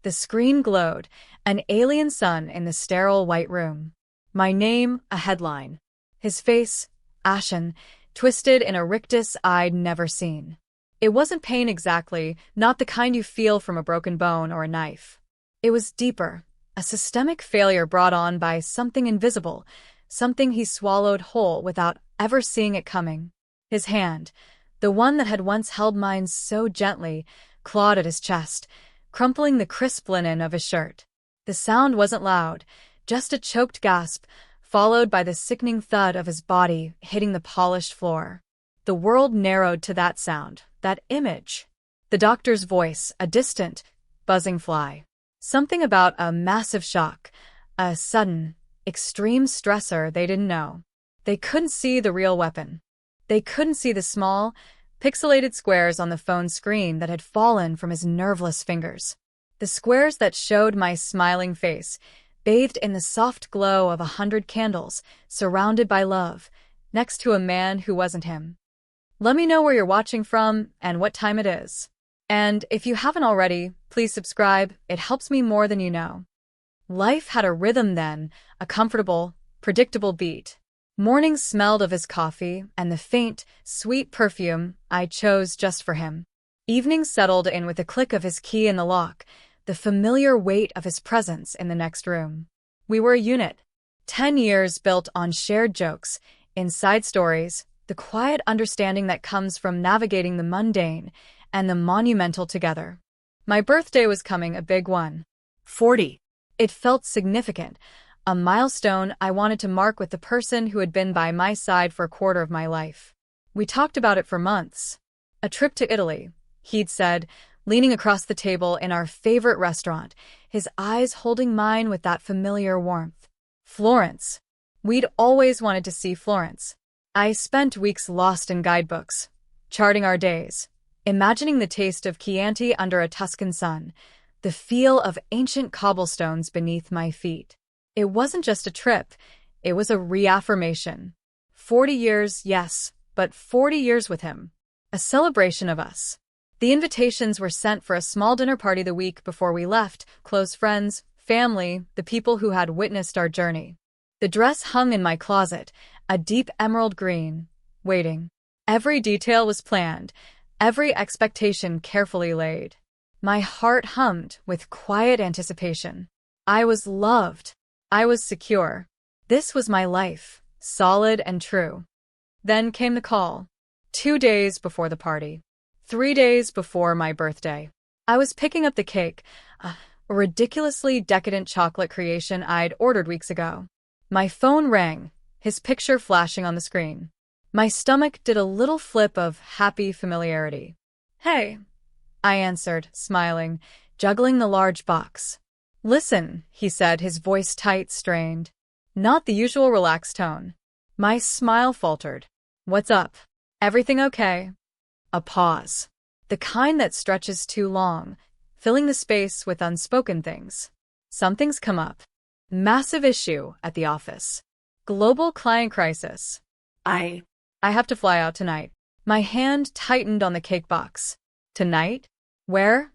The screen glowed, an alien sun in the sterile white room. My name, a headline. His face, ashen, twisted in a rictus I'd never seen. It wasn't pain exactly, not the kind you feel from a broken bone or a knife. It was deeper, a systemic failure brought on by something invisible, something he swallowed whole without ever seeing it coming. His hand, the one that had once held mine so gently, clawed at his chest, crumpling the crisp linen of his shirt. The sound wasn't loud, just a choked gasp, followed by the sickening thud of his body hitting the polished floor. The world narrowed to that sound, that image. The doctor's voice, a distant, buzzing fly. Something about a massive shock, a sudden, extreme stressor they didn't know. They couldn't see the real weapon. They couldn't see the small, pixelated squares on the phone screen that had fallen from his nerveless fingers. The squares that showed my smiling face, bathed in the soft glow of 100 candles, surrounded by love, next to a man who wasn't him. Let me know where you're watching from and what time it is. And if you haven't already, please subscribe, it helps me more than you know. Life had a rhythm then, a comfortable, predictable beat. Mornings smelled of his coffee and the faint, sweet perfume I chose just for him. Evenings settled in with the click of his key in the lock, the familiar weight of his presence in the next room. We were a unit. 10 years built on shared jokes, inside stories, the quiet understanding that comes from navigating the mundane and the monumental together. My birthday was coming, a big one. 40. It felt significant, a milestone I wanted to mark with the person who had been by my side for a quarter of my life. We talked about it for months. A trip to Italy, he'd said, leaning across the table in our favorite restaurant, his eyes holding mine with that familiar warmth. Florence. We'd always wanted to see Florence. I spent weeks lost in guidebooks, charting our days, imagining the taste of Chianti under a Tuscan sun, the feel of ancient cobblestones beneath my feet. It wasn't just a trip, it was a reaffirmation. 40 years, yes, but 40 years with him. A celebration of us. The invitations were sent for a small dinner party the week before we left, close friends, family, the people who had witnessed our journey. The dress hung in my closet, a deep emerald green, waiting. Every detail was planned, every expectation carefully laid. My heart hummed with quiet anticipation. I was loved. I was secure. This was my life, solid and true. Then came the call. 2 days before the party. 3 days before my birthday. I was picking up the cake, a ridiculously decadent chocolate creation I'd ordered weeks ago. My phone rang, his picture flashing on the screen. My stomach did a little flip of happy familiarity. Hey, I answered, smiling, juggling the large box. Listen, he said, his voice tight, strained. Not the usual relaxed tone. My smile faltered. What's up? Everything okay? A pause. The kind that stretches too long, filling the space with unspoken things. Something's come up. Massive issue at the office. Global client crisis. I have to fly out tonight. My hand tightened on the cake box. Tonight? Where?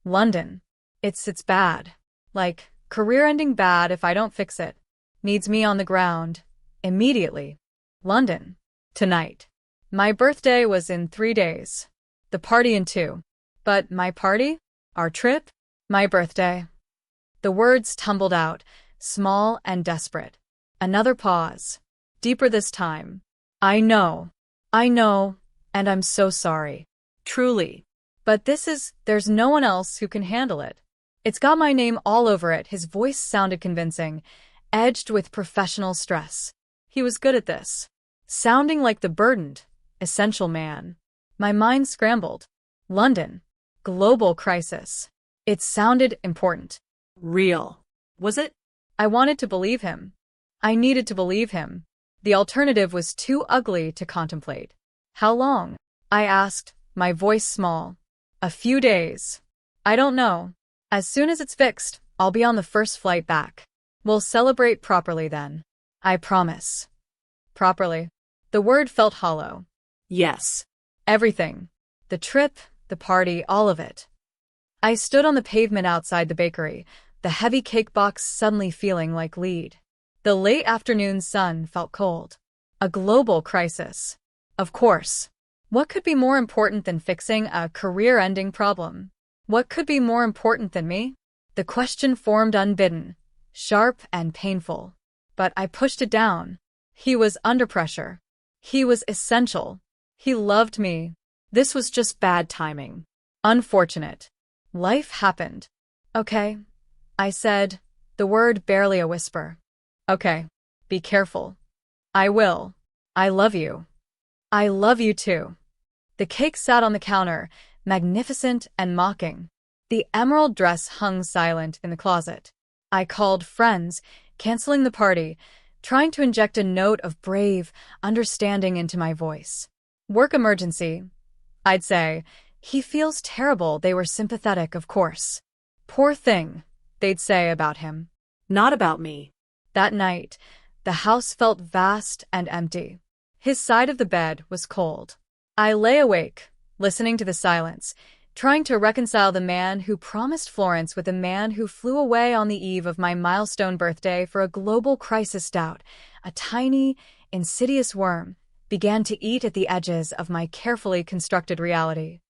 London. It's bad. Like, career-ending bad if I don't fix it. Needs me on the ground. Immediately. London. Tonight. My birthday was in 3 days. The party in 2. But my party? Our trip? My birthday. The words tumbled out, small and desperate. Another pause. Deeper this time. I know, and I'm so sorry. Truly. But there's no one else who can handle it. It's got my name all over it. His voice sounded convincing, edged with professional stress. He was good at this. Sounding like the burdened, essential man. My mind scrambled. London. Global crisis. It sounded important. Real. Was it? I wanted to believe him. I needed to believe him. The alternative was too ugly to contemplate. How long? I asked, my voice small. A few days. I don't know. As soon as it's fixed, I'll be on the first flight back. We'll celebrate properly then. I promise. Properly. The word felt hollow. Yes. Everything. The trip, the party, all of it. I stood on the pavement outside the bakery, the heavy cake box suddenly feeling like lead. The late afternoon sun felt cold. A global crisis. Of course. What could be more important than fixing a career-ending problem? What could be more important than me? The question formed unbidden, sharp and painful. But I pushed it down. He was under pressure. He was essential. He loved me. This was just bad timing. Unfortunate. Life happened. Okay, I said, the word barely a whisper. Okay, be careful. I will. I love you. I love you too. The cake sat on the counter, magnificent and mocking. The emerald dress hung silent in the closet. I called friends, canceling the party, trying to inject a note of brave understanding into my voice. Work emergency. I'd say, he feels terrible. They were sympathetic, of course. Poor thing, they'd say about him. Not about me. That night, the house felt vast and empty. His side of the bed was cold. I lay awake, listening to the silence, trying to reconcile the man who promised Florence with the man who flew away on the eve of my milestone birthday for a global crisis. Doubt, a tiny, insidious worm, began to eat at the edges of my carefully constructed reality.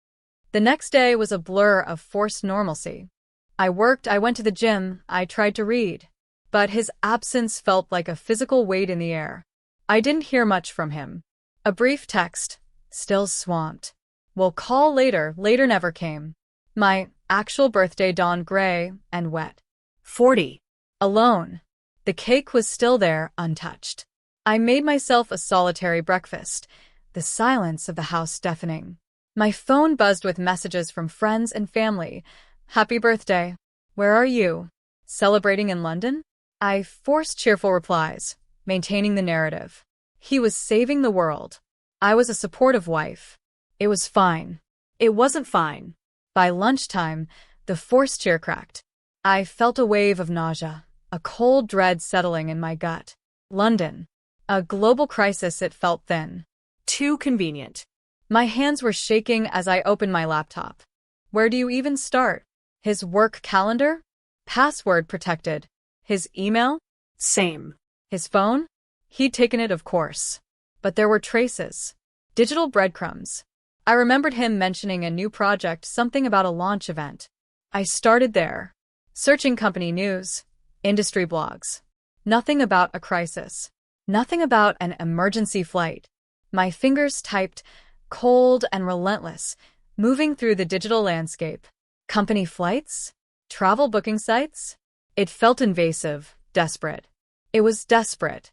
The next day was a blur of forced normalcy. I worked, I went to the gym, I tried to read. But his absence felt like a physical weight in the air. I didn't hear much from him. A brief text, still swamped. We'll call later, later never came. My actual birthday dawned gray and wet. 40. Alone. The cake was still there, untouched. I made myself a solitary breakfast, the silence of the house deafening. My phone buzzed with messages from friends and family. Happy birthday. Where are you? Celebrating in London? I forced cheerful replies, maintaining the narrative. He was saving the world. I was a supportive wife. It was fine. It wasn't fine. By lunchtime, the forced cheer cracked. I felt a wave of nausea, a cold dread settling in my gut. London. A global crisis. It felt thin. Too convenient. My hands were shaking as I opened my laptop. Where do you even start? His work calendar? Password protected. His email? Same. His phone? He'd taken it, of course. But there were traces. Digital breadcrumbs. I remembered him mentioning a new project, something about a launch event. I started there, searching company news, industry blogs. Nothing about a crisis. Nothing about an emergency flight. My fingers typed, cold and relentless, moving through the digital landscape. Company flights? Travel booking sites? It felt invasive, desperate. It was desperate.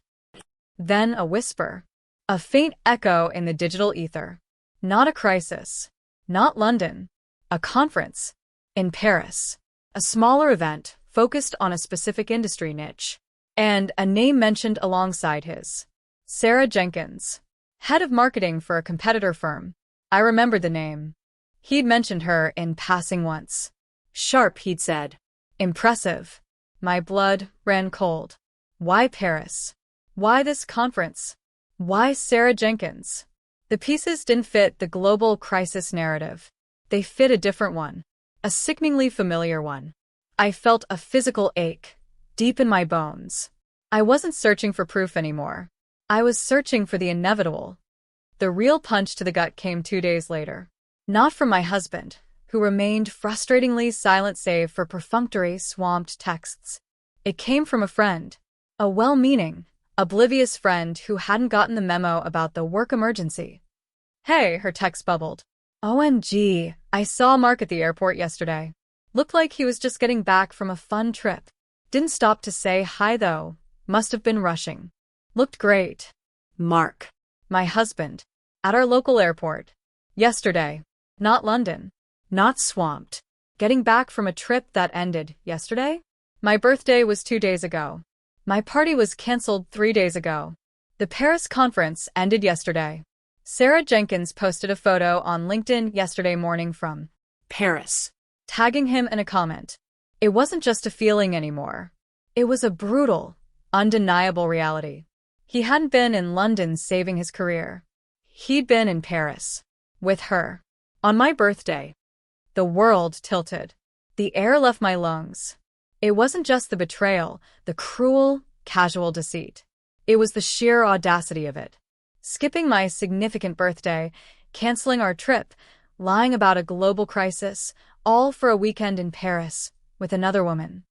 Then a whisper. A faint echo in the digital ether. Not a crisis. Not London. A conference. In Paris. A smaller event focused on a specific industry niche. And a name mentioned alongside his. Sarah Jenkins. Head of marketing for a competitor firm. I remembered the name. He'd mentioned her in passing once. Sharp, he'd said. Impressive. My blood ran cold. Why Paris? Why this conference? Why Sarah Jenkins? The pieces didn't fit the global crisis narrative. They fit a different one. A sickeningly familiar one. I felt a physical ache, deep in my bones. I wasn't searching for proof anymore. I was searching for the inevitable. The real punch to the gut came 2 days later. Not from my husband, who remained frustratingly silent save for perfunctory, swamped texts. It came from a friend. A well-meaning, oblivious friend who hadn't gotten the memo about the work emergency. Hey, her text bubbled. OMG, I saw Mark at the airport yesterday. Looked like he was just getting back from a fun trip. Didn't stop to say hi though. Must have been rushing. Looked great. Mark. My husband. At our local airport. Yesterday. Not London. Not swamped. Getting back from a trip that ended yesterday? My birthday was 2 days ago. My party was cancelled 3 days ago. The Paris conference ended yesterday. Sarah Jenkins posted a photo on LinkedIn yesterday morning from Paris, tagging him in a comment. It wasn't just a feeling anymore. It was a brutal, undeniable reality. He hadn't been in London saving his career. He'd been in Paris. With her. On my birthday. The world tilted. The air left my lungs. It wasn't just the betrayal, the cruel, casual deceit. It was the sheer audacity of it. Skipping my significant birthday, canceling our trip, lying about a global crisis, all for a weekend in Paris with another woman.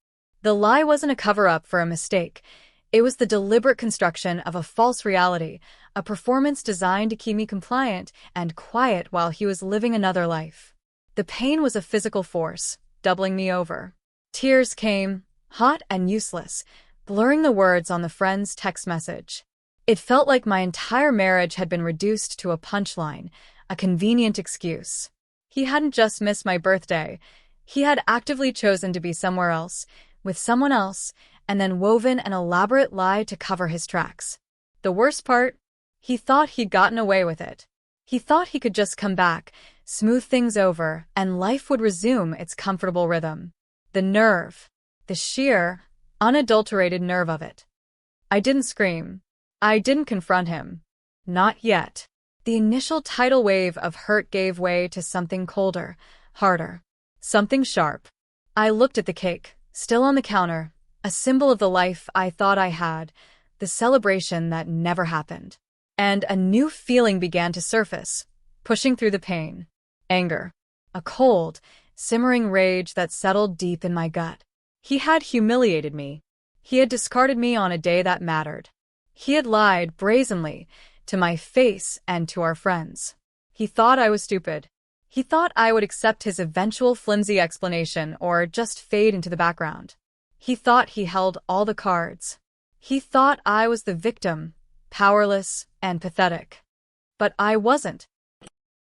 The lie wasn't a cover-up for a mistake. It was the deliberate construction of a false reality, a performance designed to keep me compliant and quiet while he was living another life. The pain was a physical force, doubling me over. Tears came, hot and useless, blurring the words on the friend's text message. It felt like my entire marriage had been reduced to a punchline, a convenient excuse. He hadn't just missed my birthday. He had actively chosen to be somewhere else, with someone else, and then woven an elaborate lie to cover his tracks. The worst part? He thought he'd gotten away with it. He thought he could just come back, smooth things over, and life would resume its comfortable rhythm. The nerve. The sheer, unadulterated nerve of it. I didn't scream. I didn't confront him. Not yet. The initial tidal wave of hurt gave way to something colder, harder. Something sharp. I looked at the cake, still on the counter, a symbol of the life I thought I had, the celebration that never happened. And a new feeling began to surface, pushing through the pain. Anger. A cold, simmering rage that settled deep in my gut. He had humiliated me. He had discarded me on a day that mattered. He had lied brazenly, to my face and to our friends. He thought I was stupid. He thought I would accept his eventual flimsy explanation or just fade into the background. He thought he held all the cards. He thought I was the victim, powerless and pathetic. But I wasn't.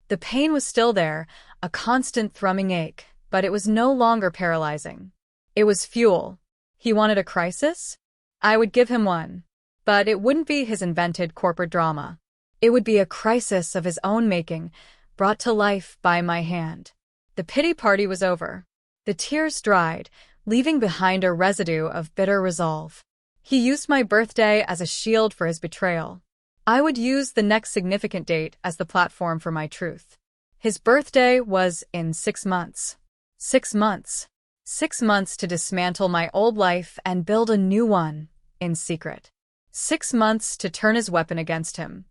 The pain was still there, a constant thrumming ache, but it was no longer paralyzing. It was fuel. He wanted a crisis? I would give him one. But it wouldn't be his invented corporate drama. It would be a crisis of his own making, brought to life by my hand. The pity party was over. The tears dried, leaving behind a residue of bitter resolve. He used my birthday as a shield for his betrayal. I would use the next significant date as the platform for my truth. His birthday was in 6 months. 6 months. 6 months to dismantle my old life and build a new one, in secret. 6 months to turn his weapon against him.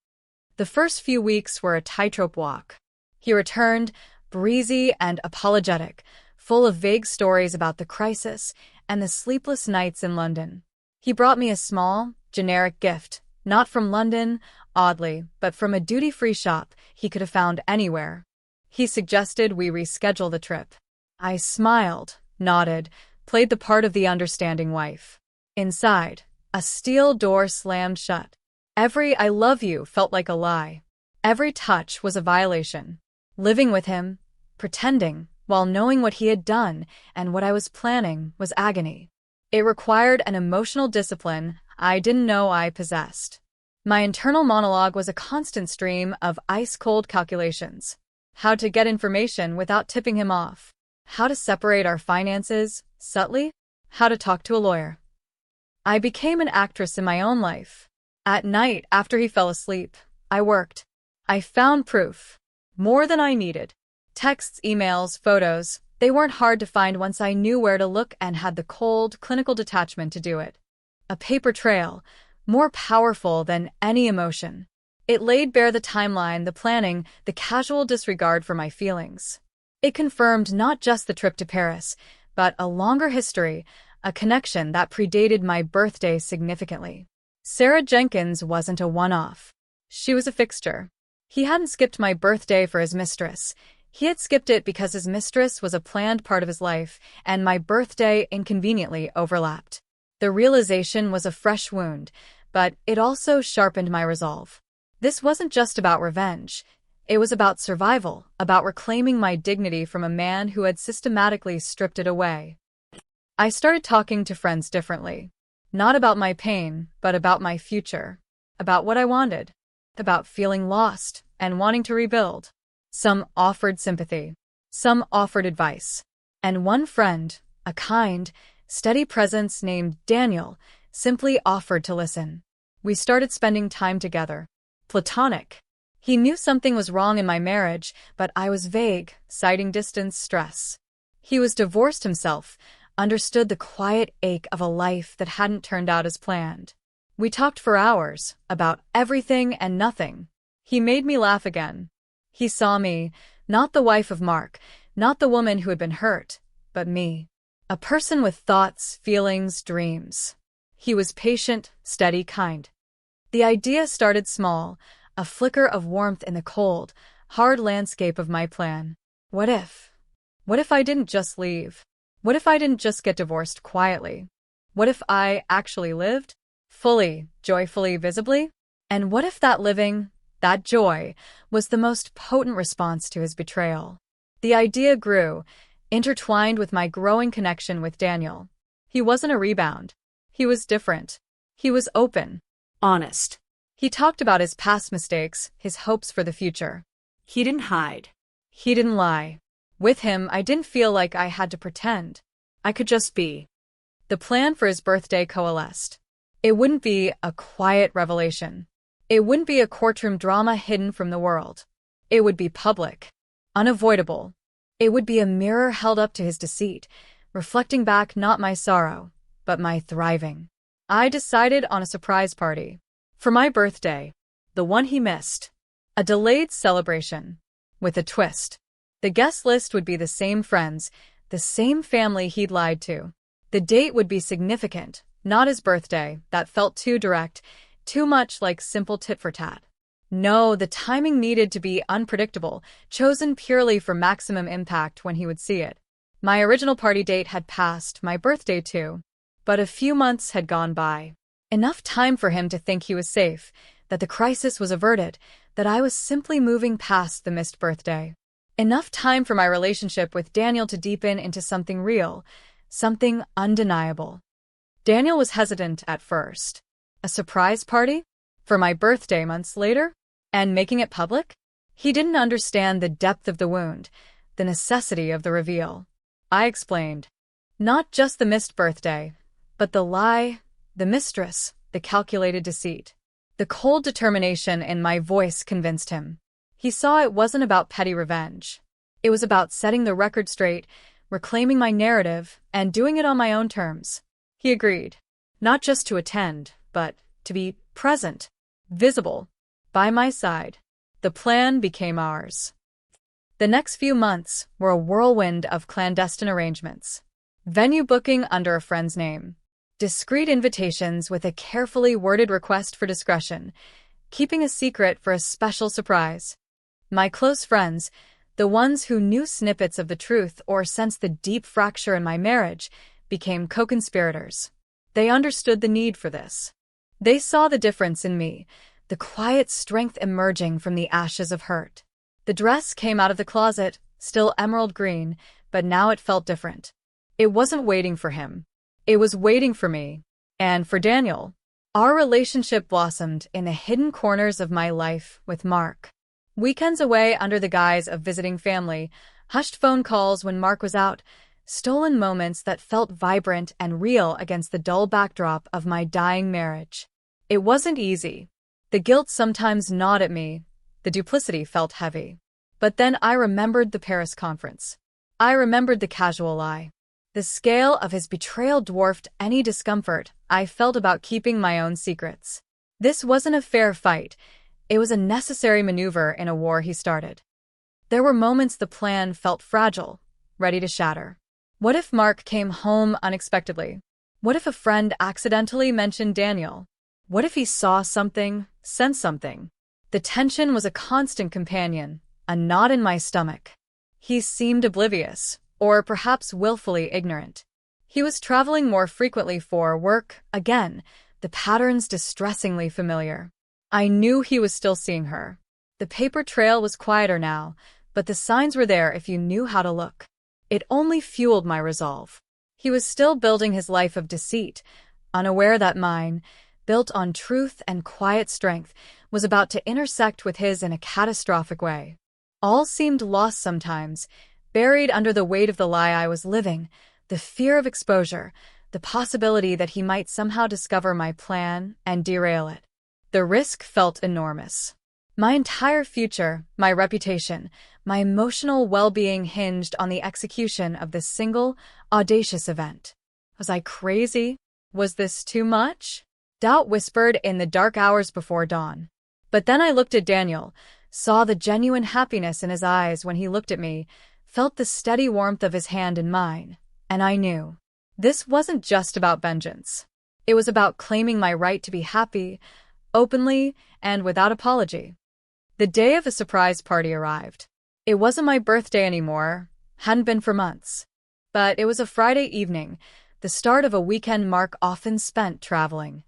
The first few weeks were a tightrope walk. He returned, breezy and apologetic, full of vague stories about the crisis and the sleepless nights in London. He brought me a small, generic gift, not from London, oddly, but from a duty-free shop he could have found anywhere. He suggested we reschedule the trip. I smiled, nodded, played the part of the understanding wife. Inside, a steel door slammed shut. Every "I love you" felt like a lie. Every touch was a violation. Living with him, pretending, while knowing what he had done and what I was planning, was agony. It required an emotional discipline I didn't know I possessed. My internal monologue was a constant stream of ice-cold calculations. How to get information without tipping him off. How to separate our finances, subtly. How to talk to a lawyer. I became an actress in my own life. At night, after he fell asleep, I worked. I found proof. More than I needed. Texts, emails, photos. They weren't hard to find once I knew where to look and had the cold, clinical detachment to do it. A paper trail, more powerful than any emotion. It laid bare the timeline, the planning, the casual disregard for my feelings. It confirmed not just the trip to Paris, but a longer history, a connection that predated my birthday significantly. Sarah Jenkins wasn't a one-off. She was a fixture. He hadn't skipped my birthday for his mistress. He had skipped it because his mistress was a planned part of his life, and my birthday inconveniently overlapped. The realization was a fresh wound, but it also sharpened my resolve. This wasn't just about revenge. It was about survival, about reclaiming my dignity from a man who had systematically stripped it away. I started talking to friends differently. Not about my pain, but about my future. About what I wanted. About feeling lost and wanting to rebuild. Some offered sympathy. Some offered advice. And one friend, a kind, steady presence named Daniel, simply offered to listen. We started spending time together. Platonic. He knew something was wrong in my marriage, but I was vague, citing distance, stress. He was divorced himself, understood the quiet ache of a life that hadn't turned out as planned. We talked for hours, about everything and nothing. He made me laugh again. He saw me, not the wife of Mark, not the woman who had been hurt, but me. A person with thoughts, feelings, dreams. He was patient, steady, kind. The idea started small, a flicker of warmth in the cold, hard landscape of my plan. What if? What if I didn't just leave? What if I didn't just get divorced quietly? What if I actually lived? Fully, joyfully, visibly? And what if that living, that joy, was the most potent response to his betrayal? The idea grew, intertwined with my growing connection with Daniel. He wasn't a rebound. He was different. He was open. Honest. He talked about his past mistakes, his hopes for the future. He didn't hide. He didn't lie. With him, I didn't feel like I had to pretend. I could just be. The plan for his birthday coalesced. It wouldn't be a quiet revelation. It wouldn't be a courtroom drama hidden from the world. It would be public. Unavoidable. It would be a mirror held up to his deceit, reflecting back not my sorrow, but my thriving. I decided on a surprise party. For my birthday. The one he missed. A delayed celebration. With a twist. The guest list would be the same friends, the same family he'd lied to. The date would be significant, not his birthday, that felt too direct, too much like simple tit-for-tat. No, the timing needed to be unpredictable, chosen purely for maximum impact when he would see it. My original party date had passed, my birthday too. But a few months had gone by. Enough time for him to think he was safe, that the crisis was averted, that I was simply moving past the missed birthday. Enough time for my relationship with Daniel to deepen into something real, something undeniable. Daniel was hesitant at first. A surprise party? For my birthday months later? And making it public? He didn't understand the depth of the wound, the necessity of the reveal. I explained. Not just the missed birthday, but the lie, the mistress, the calculated deceit. The cold determination in my voice convinced him. He saw it wasn't about petty revenge. It was about setting the record straight, reclaiming my narrative, and doing it on my own terms. He agreed. Not just to attend, but to be present, visible, by my side. The plan became ours. The next few months were a whirlwind of clandestine arrangements. Venue booking under a friend's name. Discreet invitations with a carefully worded request for discretion, keeping a secret for a special surprise. My close friends, the ones who knew snippets of the truth or sensed the deep fracture in my marriage, became co-conspirators. They understood the need for this. They saw the difference in me, the quiet strength emerging from the ashes of hurt. The dress came out of the closet, still emerald green, but now it felt different. It wasn't waiting for him. It was waiting for me. And for Daniel. Our relationship blossomed in the hidden corners of my life with Mark. Weekends away under the guise of visiting family, hushed phone calls when Mark was out, stolen moments that felt vibrant and real against the dull backdrop of my dying marriage. It wasn't easy. The guilt sometimes gnawed at me. The duplicity felt heavy. But then I remembered the Paris conference. I remembered the casual lie. The scale of his betrayal dwarfed any discomfort I felt about keeping my own secrets. This wasn't a fair fight. It was a necessary maneuver in a war he started. There were moments the plan felt fragile, ready to shatter. What if Mark came home unexpectedly? What if a friend accidentally mentioned Daniel? What if he saw something, sensed something? The tension was a constant companion, a knot in my stomach. He seemed oblivious, or perhaps willfully ignorant. He was traveling more frequently for work, again, the patterns distressingly familiar. I knew he was still seeing her. The paper trail was quieter now, but the signs were there if you knew how to look. It only fueled my resolve. He was still building his life of deceit, unaware that mine, built on truth and quiet strength, was about to intersect with his in a catastrophic way. All seemed lost sometimes, buried under the weight of the lie I was living, the fear of exposure, the possibility that he might somehow discover my plan and derail it. The risk felt enormous. My entire future, my reputation, My emotional well-being hinged on the execution of this single, audacious event. Was I crazy? Was this too much? Doubt whispered in the dark hours before dawn. But then I looked at Daniel, saw the genuine happiness in his eyes when he looked at me, felt the steady warmth of his hand in mine, and I knew. This wasn't just about vengeance. It was about claiming my right to be happy, openly and without apology. The day of the surprise party arrived. It wasn't my birthday anymore, hadn't been for months. But it was a Friday evening, the start of a weekend Mark often spent traveling.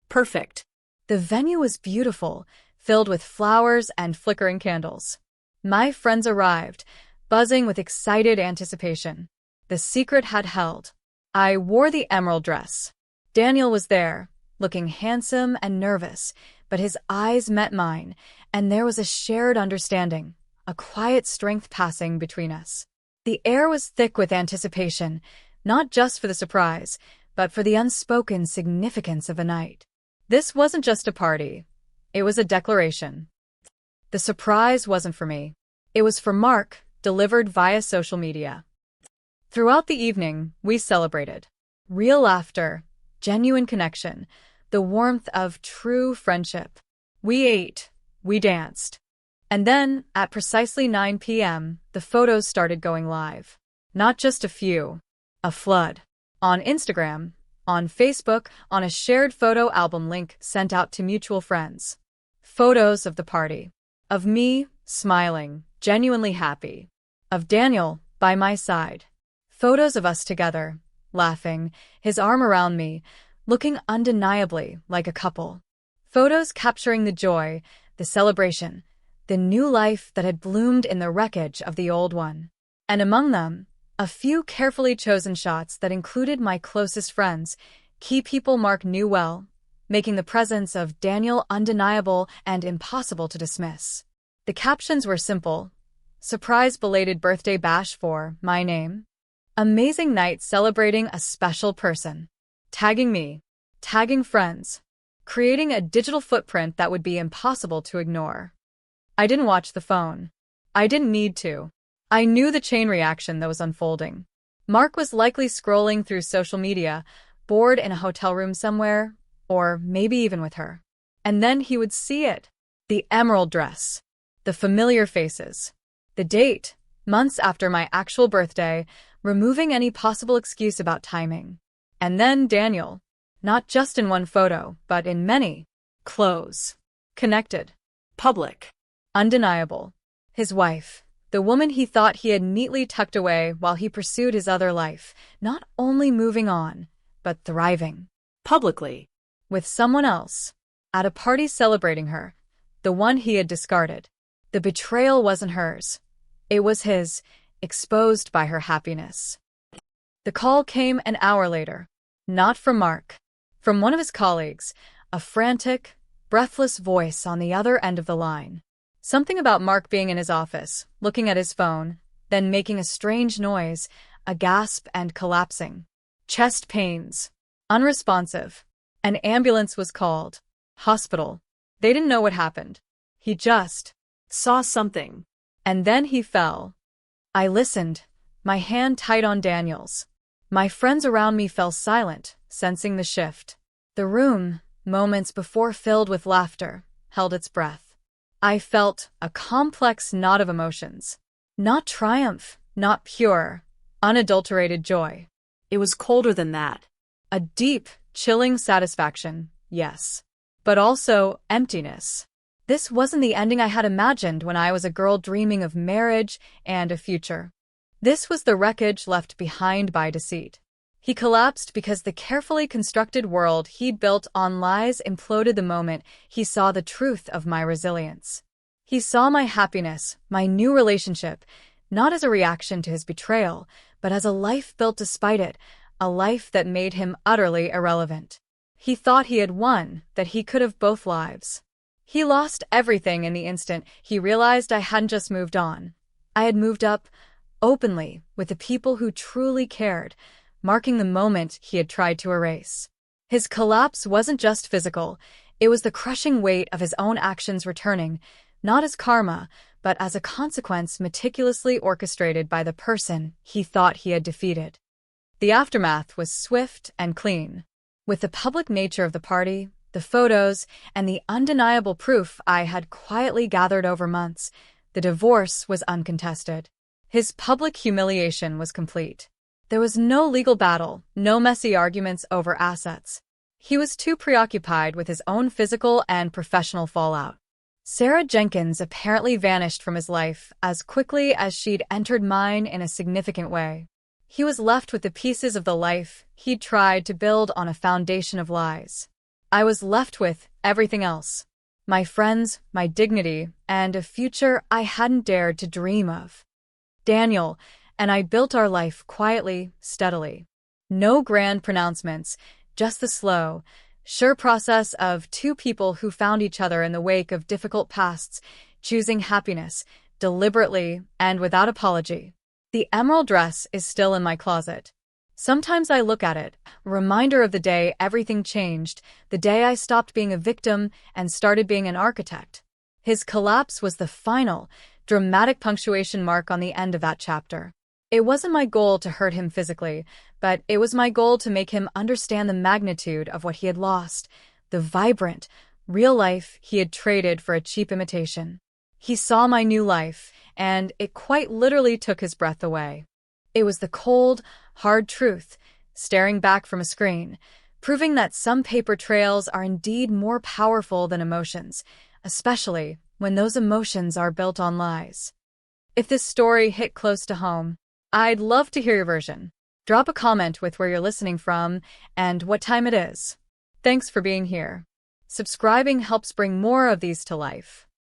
Perfect. The venue was beautiful, filled with flowers and flickering candles. My friends arrived, buzzing with excited anticipation. The secret had held. I wore the emerald dress. Daniel was there, looking handsome and nervous, but his eyes met mine, and there was a shared understanding, a quiet strength passing between us. The air was thick with anticipation, not just for the surprise, but for the unspoken significance of the night. This wasn't just a party. It was a declaration. The surprise wasn't for me. It was for Mark, delivered via social media. Throughout the evening, we celebrated. Real laughter, genuine connection, the warmth of true friendship. We ate, we danced. And then, at precisely 9 p.m., the photos started going live. Not just a few, a flood. On Instagram, on Facebook, on a shared photo album link sent out to mutual friends. Photos of the party. Of me, smiling, genuinely happy. Of Daniel, by my side. Photos of us together, laughing, his arm around me, looking undeniably like a couple. Photos capturing the joy, the celebration, the new life that had bloomed in the wreckage of the old one. And among them, a few carefully chosen shots that included my closest friends, key people Mark knew well, making the presence of Daniel undeniable and impossible to dismiss. The captions were simple. Surprise belated birthday bash for my name. Amazing night celebrating a special person. Tagging me. Tagging friends. Creating a digital footprint that would be impossible to ignore. I didn't watch the phone. I didn't need to. I knew the chain reaction that was unfolding. Mark was likely scrolling through social media, bored in a hotel room somewhere, or maybe even with her. And then he would see it. The emerald dress. The familiar faces. The date, months after my actual birthday, removing any possible excuse about timing. And then Daniel. Not just in one photo, but in many. Close. Connected. Public. Undeniable. His wife. The woman he thought he had neatly tucked away while he pursued his other life, not only moving on, but thriving. Publicly. With someone else. At a party celebrating her. The one he had discarded. The betrayal wasn't hers. It was his, exposed by her happiness. The call came an hour later. Not from Mark. From one of his colleagues, a frantic, breathless voice on the other end of the line. Something about Mark being in his office, looking at his phone, then making a strange noise, a gasp and collapsing. Chest pains. Unresponsive. An ambulance was called. Hospital. They didn't know what happened. He just saw something. And then he fell. I listened, my hand tight on Daniel's. My friends around me fell silent, sensing the shift. The room, moments before filled with laughter, held its breath. I felt a complex knot of emotions. Not triumph, not pure, unadulterated joy. It was colder than that. A deep, chilling satisfaction, yes. But also emptiness. This wasn't the ending I had imagined when I was a girl dreaming of marriage and a future. This was the wreckage left behind by deceit. He collapsed because the carefully constructed world he'd built on lies imploded the moment he saw the truth of my resilience. He saw my happiness, my new relationship, not as a reaction to his betrayal, but as a life built despite it, a life that made him utterly irrelevant. He thought he had won, that he could have both lives. He lost everything in the instant he realized I hadn't just moved on. I had moved up, openly, with the people who truly cared, marking the moment he had tried to erase. His collapse wasn't just physical, it was the crushing weight of his own actions returning, not as karma, but as a consequence meticulously orchestrated by the person he thought he had defeated. The aftermath was swift and clean. With the public nature of the party, the photos, and the undeniable proof I had quietly gathered over months, the divorce was uncontested. His public humiliation was complete. There was no legal battle, no messy arguments over assets. He was too preoccupied with his own physical and professional fallout. Sarah Jenkins apparently vanished from his life as quickly as she'd entered mine in a significant way. He was left with the pieces of the life he'd tried to build on a foundation of lies. I was left with everything else. My friends, my dignity, and a future I hadn't dared to dream of. Daniel and I built our life quietly, steadily. No grand pronouncements, just the slow, sure process of two people who found each other in the wake of difficult pasts, choosing happiness, deliberately and without apology. The emerald dress is still in my closet. Sometimes I look at it, a reminder of the day everything changed, the day I stopped being a victim and started being an architect. His collapse was the final, dramatic punctuation mark on the end of that chapter. It wasn't my goal to hurt him physically, but it was my goal to make him understand the magnitude of what he had lost, the vibrant, real life he had traded for a cheap imitation. He saw my new life, and it quite literally took his breath away. It was the cold, hard truth, staring back from a screen, proving that some paper trails are indeed more powerful than emotions, especially when those emotions are built on lies. If this story hit close to home, I'd love to hear your version. Drop a comment with where you're listening from and what time it is. Thanks for being here. Subscribing helps bring more of these to life.